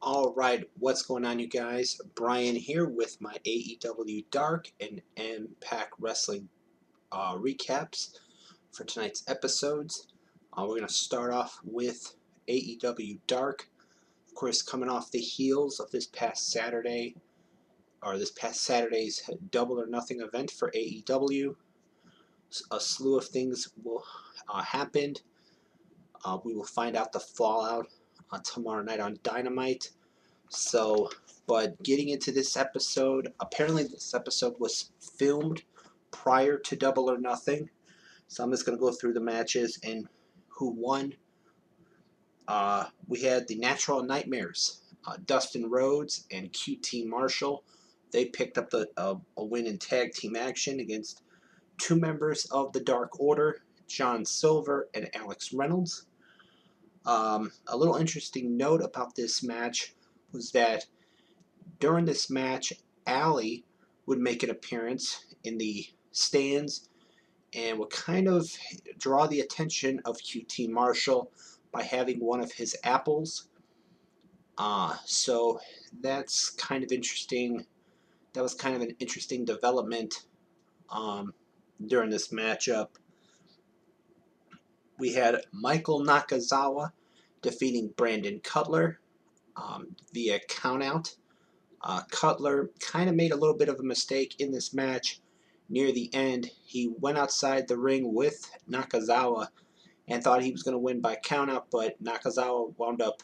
Alright, what's going on, you guys? Brian here with my AEW Dark and Impact Wrestling recaps for tonight's episodes. We're going to start off with AEW Dark. Of course, coming off the heels of this past Saturday's Double or Nothing event for AEW. A slew of things will happened. We will find out the fallout tomorrow night on Dynamite. But getting into this episode, apparently this episode was filmed prior to Double or Nothing. So I'm just going to go through the matches and who won. We had the Natural Nightmares, Dustin Rhodes and QT Marshall. They picked up a win in tag team action against two members of the Dark Order, John Silver and Alex Reynolds. A little interesting note about this match was that during this match, Allie would make an appearance in the stands and would kind of draw the attention of QT Marshall by having one of his apples. So that's kind of interesting. That was kind of an interesting development during this matchup. We had Michael Nakazawa defeating Brandon Cutler via countout. Cutler kind of made a little bit of a mistake in this match. Near the end, he went outside the ring with Nakazawa and thought he was going to win by countout, but Nakazawa wound up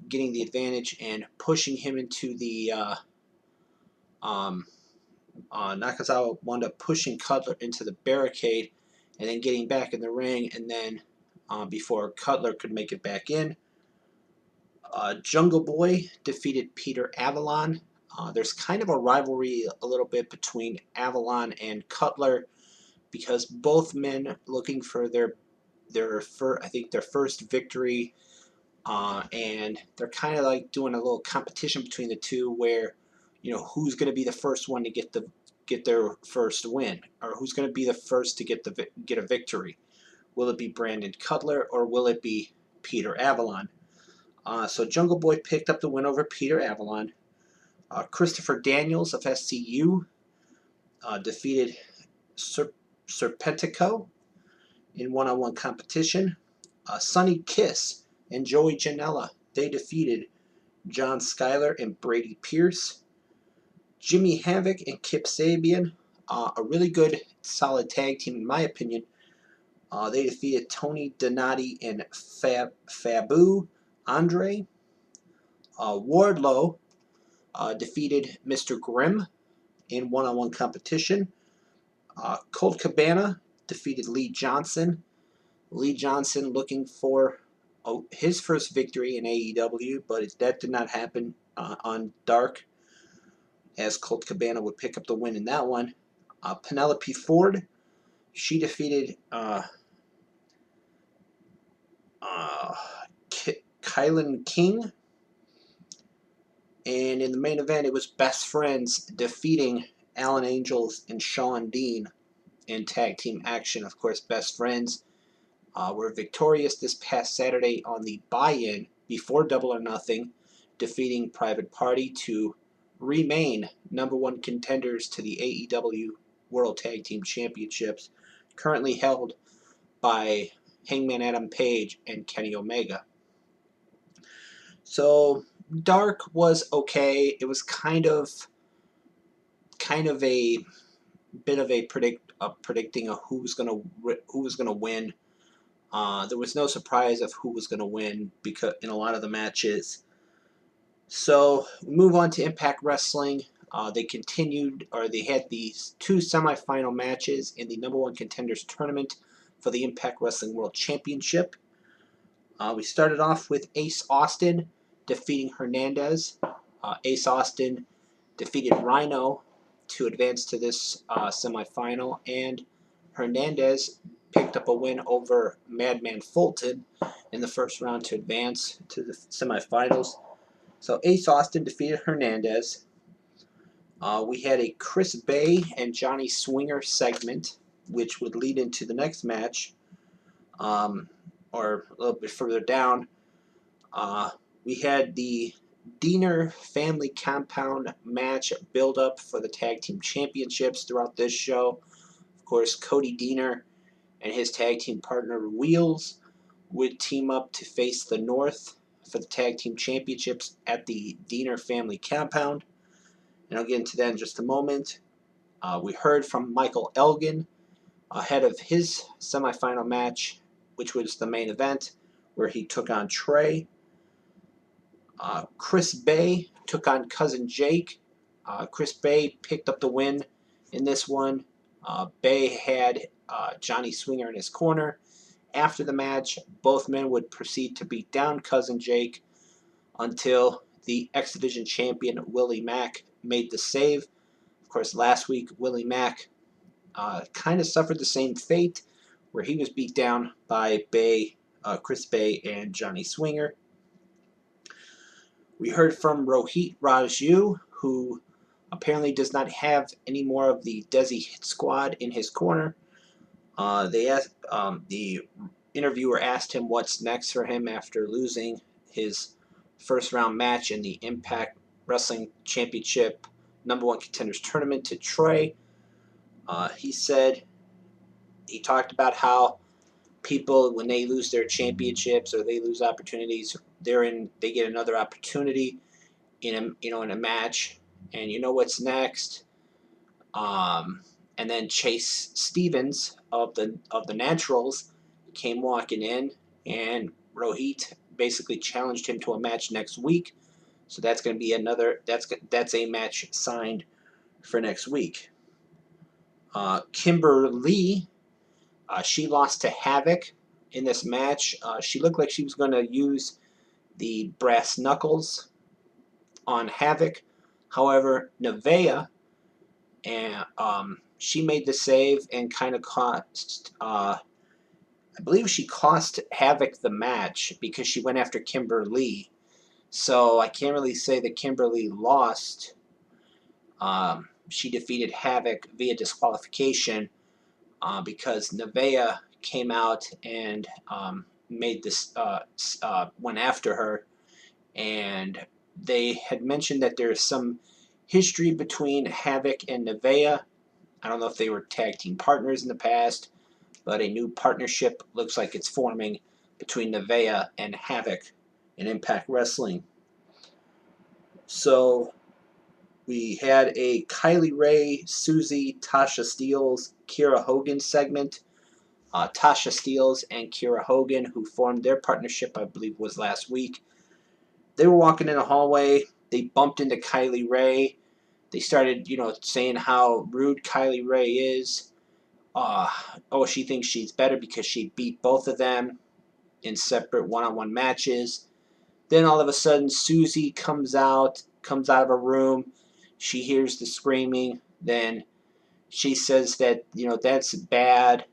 getting the advantage and pushing him into the Nakazawa wound up pushing Cutler into the barricade and then getting back in the ring, and then before Cutler could make it back in, Jungle Boy defeated Peter Avalon. There's kind of a rivalry a little bit between Avalon and Cutler because both men looking for their first victory, and they're kind of like doing a little competition between the two, where who's going to be the first one to get their first win, or who's going to be the first to get a victory. Will it be Brandon Cutler or will it be Peter Avalon? So Jungle Boy picked up the win over Peter Avalon. Christopher Daniels of SCU defeated Serpentico in one-on-one competition. Sonny Kiss and Joey Janela, they defeated John Schuyler and Brady Pierce. Jimmy Havoc and Kip Sabian, a really good, solid tag team in my opinion. They defeated Tony Donati and Fabu Andre. Wardlow defeated Mr. Grimm in one-on-one competition. Colt Cabana defeated Lee Johnson. Lee Johnson looking for his first victory in AEW, but that did not happen on Dark, as Colt Cabana would pick up the win in that one. Penelope Ford, she defeated Kylan King. And in the main event, it was Best Friends defeating Alan Angels and Sean Dean in tag team action. Of course, Best Friends were victorious this past Saturday on the buy-in before Double or Nothing, defeating Private Party to remain #1 contenders to the AEW World Tag Team Championships, currently held by Hangman Adam Page and Kenny Omega. So Dark was okay. It was kind of a bit of a predicting of who was gonna win. There was no surprise of who was gonna win because in a lot of the matches. So we move on to Impact Wrestling. They had these two semifinal matches in the #1 Contenders Tournament for the Impact Wrestling World Championship. We started off with Ace Austin defeating Hernandez. Ace Austin defeated Rhino to advance to this semifinal, and Hernandez picked up a win over Madman Fulton in the first round to advance to the semifinals. So Ace Austin defeated Hernandez. We had a Chris Bay and Johnny Swinger segment, which would lead into the next match, or a little bit further down. We had the Diener family compound match build up for the tag team championships throughout this show. Of course, Cody Deaner and his tag team partner Wheels would team up to face the North for the tag team championships at the Diener family compound. And I'll get into that in just a moment. We heard from Michael Elgin ahead of his semifinal match, which was the main event, where he took on Trey. Chris Bay took on Cousin Jake. Chris Bay picked up the win in this one. Bay had Johnny Swinger in his corner. After the match, both men would proceed to beat down Cousin Jake until the X Division champion Willie Mack made the save. Of course, last week Willie Mack kind of suffered the same fate, where he was beat down by Bay, Chris Bay, and Johnny Swinger. We heard from Rohit Raju, who apparently does not have any more of the Desi Hit Squad in his corner. The interviewer asked him what's next for him after losing his first round match in the Impact Wrestling Championship #1 Contenders Tournament to Trey. He talked about how people, when they lose their championships or they lose opportunities, they get another opportunity in a match, and you know what's next. And then Chase Stevens of the Naturals came walking in, and Rohit basically challenged him to a match next week. So that's going to be that's a match signed for next week. Kimber Lee, she lost to Havoc in this match. She looked like she was going to use the brass knuckles on Havoc. However, Nevaeh, and she made the save and kind of cost. I believe she cost Havoc the match because she went after Kimber Lee. So I can't really say that Kimber Lee lost. She defeated Havoc via disqualification because Nevaeh came out and made this went after her, and they had mentioned that there's some history between Havoc and Nevaeh. I don't know if they were tag team partners in the past, but a new partnership looks like it's forming between Nevaeh and Havoc in Impact Wrestling. So we had a Kylie Rae, Susie, Tasha Steelz, Kiera Hogan segment. Tasha Steelz and Kiera Hogan, who formed their partnership, I believe was last week. They were walking in a hallway. They bumped into Kylie Rae. They started, saying how rude Kylie Rae is. She thinks she's better because she beat both of them in separate one-on-one matches. Then all of a sudden, Susie comes out of a room. She hears the screaming. Then she says that, that's bad.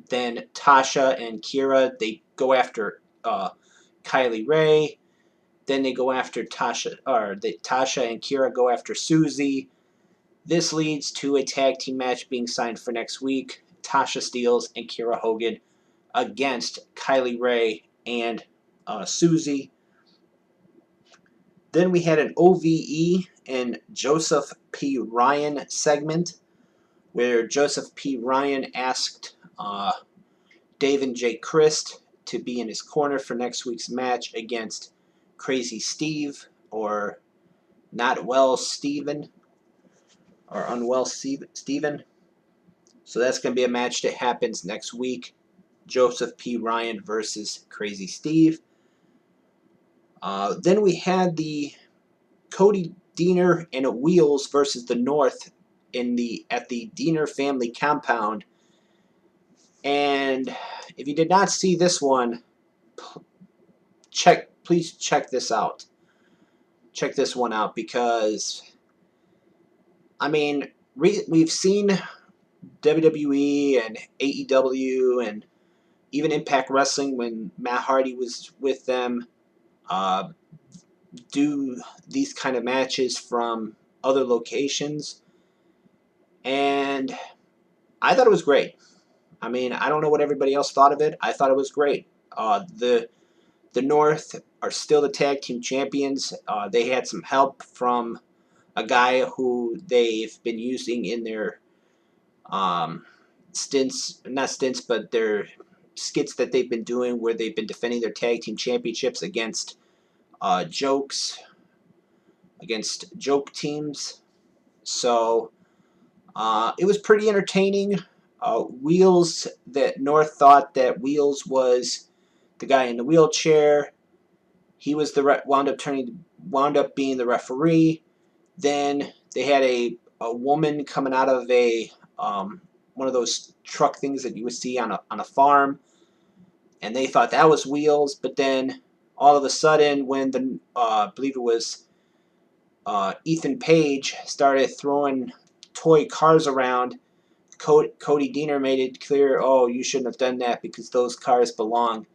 Then Tasha and Kiera, they go after Kylie Rae. Then they go after Tasha and Kiera go after Susie. This leads to a tag team match being signed for next week. Tasha Steelz and Kiera Hogan against Kylie Rae and Susie. Then we had an OVE and Joseph P. Ryan segment where Joseph P. Ryan asked Dave and Jay Christ to be in his corner for next week's match against Crazy Steve, or Not Well Steven, or Unwell Steven. So that's going to be a match that happens next week. Joseph P. Ryan versus Crazy Steve. Then we had the Cody Deaner and Wheels versus the North at the Deaner family compound. And if you did not see this one, please check this out. Check this one out because, we've seen WWE and AEW and even Impact Wrestling when Matt Hardy was with them do these kind of matches from other locations, and I thought it was great. I don't know what everybody else thought of it. I thought it was great. The The North are still the tag team champions. They had some help from a guy who they've been using in their not stints, but their skits that they've been doing where they've been defending their tag team championships against joke teams. So it was pretty entertaining. Wheels, that North thought that Wheels was the guy in the wheelchair. He was wound up being the referee. Then they had a woman coming out of one of those truck things that you would see on a farm, and they thought that was Wheels. But then all of a sudden, when the I believe it was Ethan Page started throwing toy cars around, Cody Deaner made it clear, oh, you shouldn't have done that because those cars belong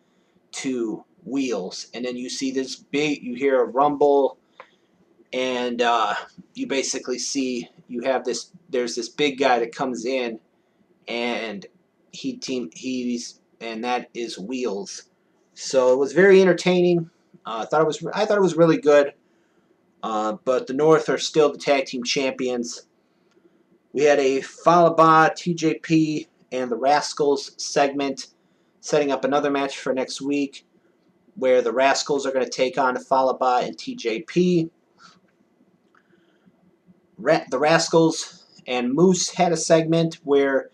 to Wheels. And then you see you hear a rumble, and you basically see there's this big guy that comes in, and that is Wheels. So it was very entertaining. I thought it was really good. But the North are still the tag team champions. We had a Falaba, TJP, and the Rascals segment, setting up another match for next week, where the Rascals are going to take on Falaba and TJP. The Rascals and Moose had a segment where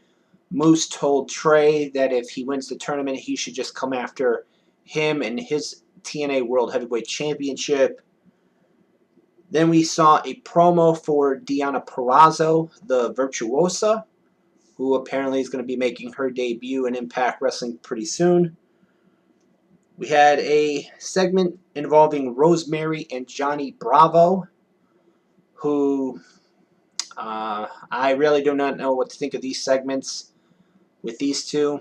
Moose told Trey that if he wins the tournament, he should just come after him and his TNA World Heavyweight Championship. Then we saw a promo for Deonna Purrazzo, the Virtuosa, who apparently is going to be making her debut in Impact Wrestling pretty soon. We had a segment involving Rosemary and Johnny Bravo, who I really do not know what to think of these segments with these two.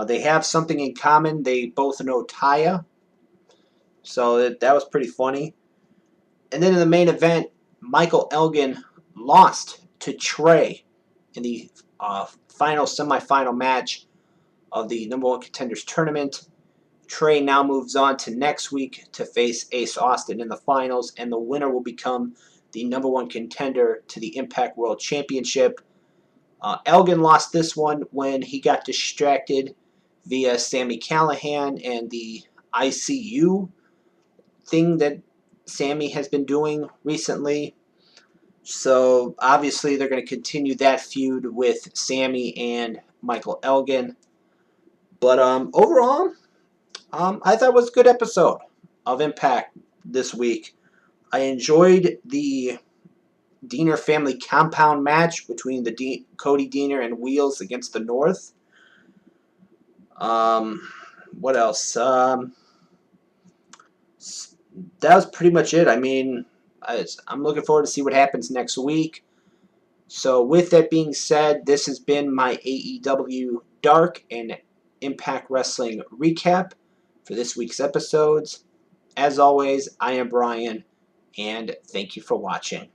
They have something in common. They both know Taya, so that was pretty funny. And then in the main event, Michael Elgin lost to Trey in the semifinal match of the number one contenders tournament. Trey now moves on to next week to face Ace Austin in the finals, and the winner will become the number one contender to the Impact World Championship. Elgin lost this one when he got distracted via Sami Callihan and the ICU thing that Sami has been doing recently. So obviously they're going to continue that feud with Sami and Michael Elgin. But overall, I thought it was a good episode of Impact this week. I enjoyed the Deaner family compound match between Cody Deaner and Wheels against the North. What else? That was pretty much it. I mean, I'm looking forward to see what happens next week. So with that being said, this has been my AEW Dark and Impact Wrestling recap for this week's episodes. As always, I am Brian, and thank you for watching.